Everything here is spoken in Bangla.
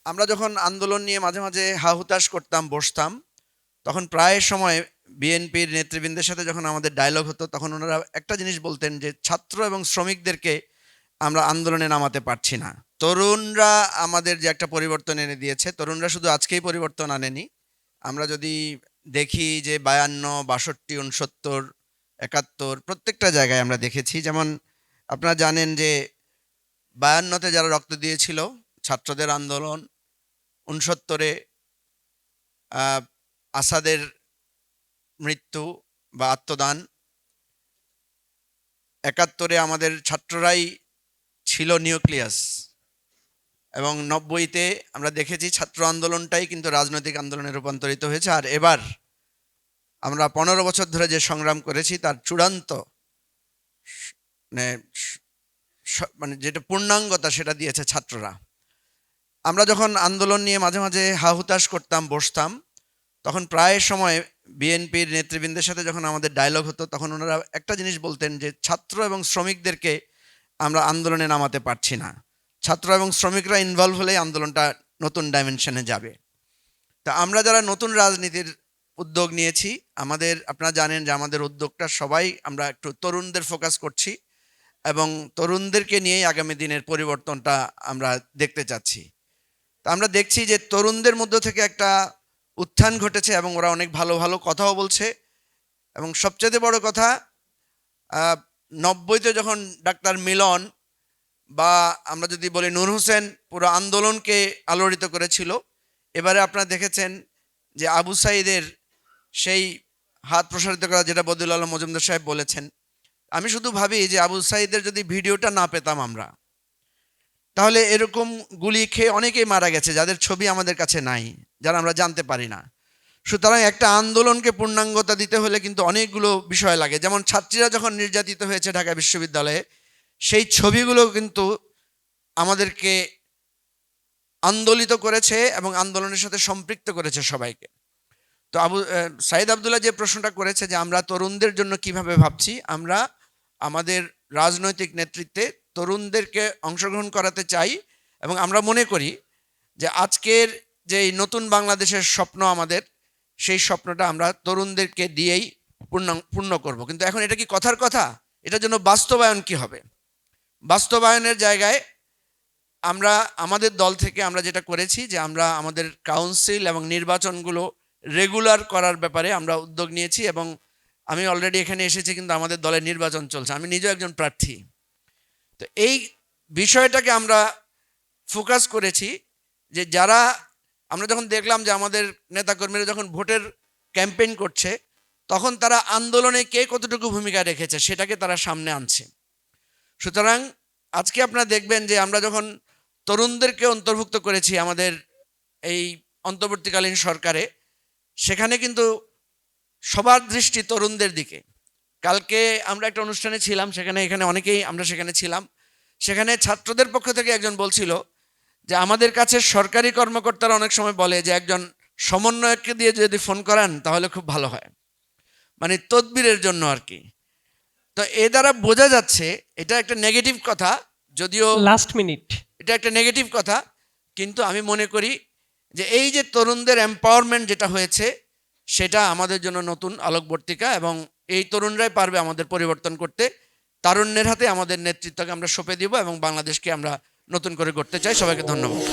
আমরা যখন আন্দোলন নিয়ে মাঝে মাঝে হা-হুতাশ করতাম, বসতাম, তখন প্রায় সময় বিএনপির নেতৃবৃন্দের সাথে যখন আমাদের ডায়ালগ হতো, তখন ওনারা একটা জিনিস বলতেন যে, ছাত্র এবং শ্রমিকদেরকে আমরা আন্দোলনে নামাতে পারছি না। তরুণরা আমাদের যে একটা পরিবর্তন এনে দিয়েছে, তরুণরা শুধু আজকেই পরিবর্তন আনেনি। আমরা যদি দেখি যে ৫২, ৬২, ৬৯, ৭১ প্রত্যেকটা জায়গায় আমরা দেখেছি। যেমন আপনারা জানেন যে ৫২তে যারা রক্ত দিয়েছিল, ছাত্রদের আন্দোলন, ৬৯-এ আসাদের মৃত্যু বা আত্মদান, ৭১-এ আমাদের ছাত্ররাই ছিল নিউক্লিয়াস, এবং ৯০-তে আমরা দেখেছি ছাত্র আন্দোলনটাই কিন্তু রাজনৈতিক আন্দোলনে রূপান্তরিত হয়েছে। আর এবার আমরা ১৫ বছর ধরে যে সংগ্রাম করেছি তার চূড়ান্ত মানে মানে যেটা পূর্ণাঙ্গতা সেটা দিয়েছে ছাত্ররা। আমরা যখন আন্দোলন নিয়ে মাঝে মাঝে হা-হুতাশ করতাম, বসতাম, তখন প্রায় সময় বিএনপির নেতৃবৃন্দের সাথে যখন আমাদের ডায়ালগ হতো, তখন ওনারা একটা জিনিস বলতেন যে, ছাত্র এবং শ্রমিকদেরকে আমরা আন্দোলনে নামাতে পারছি না। ছাত্র এবং শ্রমিকরা ইনভলভ হলেই আন্দোলনটা নতুন ডাইমেনশনে যাবে। তা আমরা যারা নতুন রাজনীতির উদ্যোগ নিয়েছি, আপনারা জানেন যে আমাদের উদ্যোগটা সবাই আমরা একটু তরুণদের ফোকাস করছি, এবং তরুণদেরকে নিয়েই আগামী দিনের পরিবর্তনটা আমরা দেখতে চাচ্ছি। তা আমরা দেখছি যে তরুণদের মধ্য থেকে একটা উত্থান ঘটেছে, এবং ওরা অনেক ভালো ভালো কথাও বলছে। এবং সবচেয়ে বড় কথা, ৯০-তে যখন ডাক্তার মিলন বা আমরা যদি বলি নূর হোসেন পুরো আন্দোলনকে আলোড়িত করেছিল, এবারে আপনারা দেখেছেন যে আবু সাঈদের সেই হাত প্রসারিত করা, যেটা বদিউল আলম মজুমদার সাহেব বলেছেন। আমি শুধু ভাবি যে আবু সাঈদের যদি ভিডিওটা না পেতাম আমরা, তাহলে এরকম গুলি খেয়ে অনেকেই মারা গেছে যাদের ছবি আমাদের কাছে নাই, যারা আমরা জানতে পারি না। সুতরাং একটা আন্দোলনকে পূর্ণাঙ্গতা দিতে হলে কিন্তু অনেকগুলো বিষয় লাগে। যেমন ছাত্রীরা যখন নির্যাতিত হয়েছে ঢাকা বিশ্ববিদ্যালয়ে, সেই ছবিগুলো কিন্তু আমাদেরকে আন্দোলিত করেছে এবং আন্দোলনের সাথে সম্পৃক্ত করেছে সবাইকে। তো সাঈদ আব্দুল্লাহ যে প্রশ্নটা করেছে যে আমরা তরুণদের জন্য কিভাবে ভাবছি, আমরা আমাদের রাজনৈতিক নেতৃত্বে তরুণদেরকে অংশগ্রহণ করাতে চাই, এবং আমরা মনে করি যে আজকের যে নতুন বাংলাদেশের স্বপ্ন আমাদের, সেই স্বপ্নটা আমরা তরুণদেরকে দিয়েই পূর্ণ করব। কিন্তু এখন এটা কি কথার কথা? এটার জন্য বাস্তবায়ন কি হবে? বাস্তবায়নের জায়গায় আমরা আমাদের দল থেকে আমরা যেটা করেছি যে আমরা আমাদের কাউন্সিল এবং নির্বাচনগুলো রেগুলার করার ব্যাপারে আমরা উদ্যোগ নিয়েছি, এবং আমি অলরেডি এখানে এসেছি, কিন্তু আমাদের দলের নির্বাচন চলছে, আমি নিজেও একজন প্রার্থী। তো এই বিষয়টাকে আমরা ফোকাস করেছি যে যারা, আমরা যখন দেখলাম যে আমাদের নেতাকর্মীরা যখন ভোটের ক্যাম্পেইন করছে, তখন তারা আন্দোলনে কে কতটুকু ভূমিকা রেখেছে সেটাকে তারা সামনে আনছে। সুতরাং আজকে আপনারা দেখবেন যে আমরা যখন তরুণদেরকে অন্তর্ভুক্ত করেছি আমাদের এই অন্তর্বর্তীকালীন সরকারে, সেখানে কিন্তু সবার দৃষ্টি তরুণদের দিকে। কালকে আমরা একটা অনুষ্ঠানে ছিলাম, এখানে অনেকেই আমরা সেখানে ছিলাম। সেখানে ছাত্রদের পক্ষ থেকে একজন বলছিল যে আমাদের কাছে সরকারি কর্মকর্তারা অনেক সময় বলে যে একজন সমন্বয়ককে দিয়ে যদি ফোন করান তাহলে খুব ভালো হয়, মানে তদবিরের জন্য আর কি। তো এ দ্বারা বোঝা যাচ্ছে এটা একটা নেগেটিভ কথা, যদিও লাস্ট মিনিট, এটা একটা নেগেটিভ কথা, কিন্তু আমি মনে করি যে এই যে তরুণদের এম্পাওয়ারমেন্ট যেটা হয়েছে, সেটা আমাদের জন্য নতুন আলোকবর্তিকা, এবং এই তরুণরাই পারবে আমাদের পরিবর্তন করতে। তারুণ্যের হাতে আমাদের নেতৃত্বকে আমরা সঁপে দিব, এবং বাংলাদেশকে আমরা নতুন করে গড়তে চাই। সবাইকে ধন্যবাদ।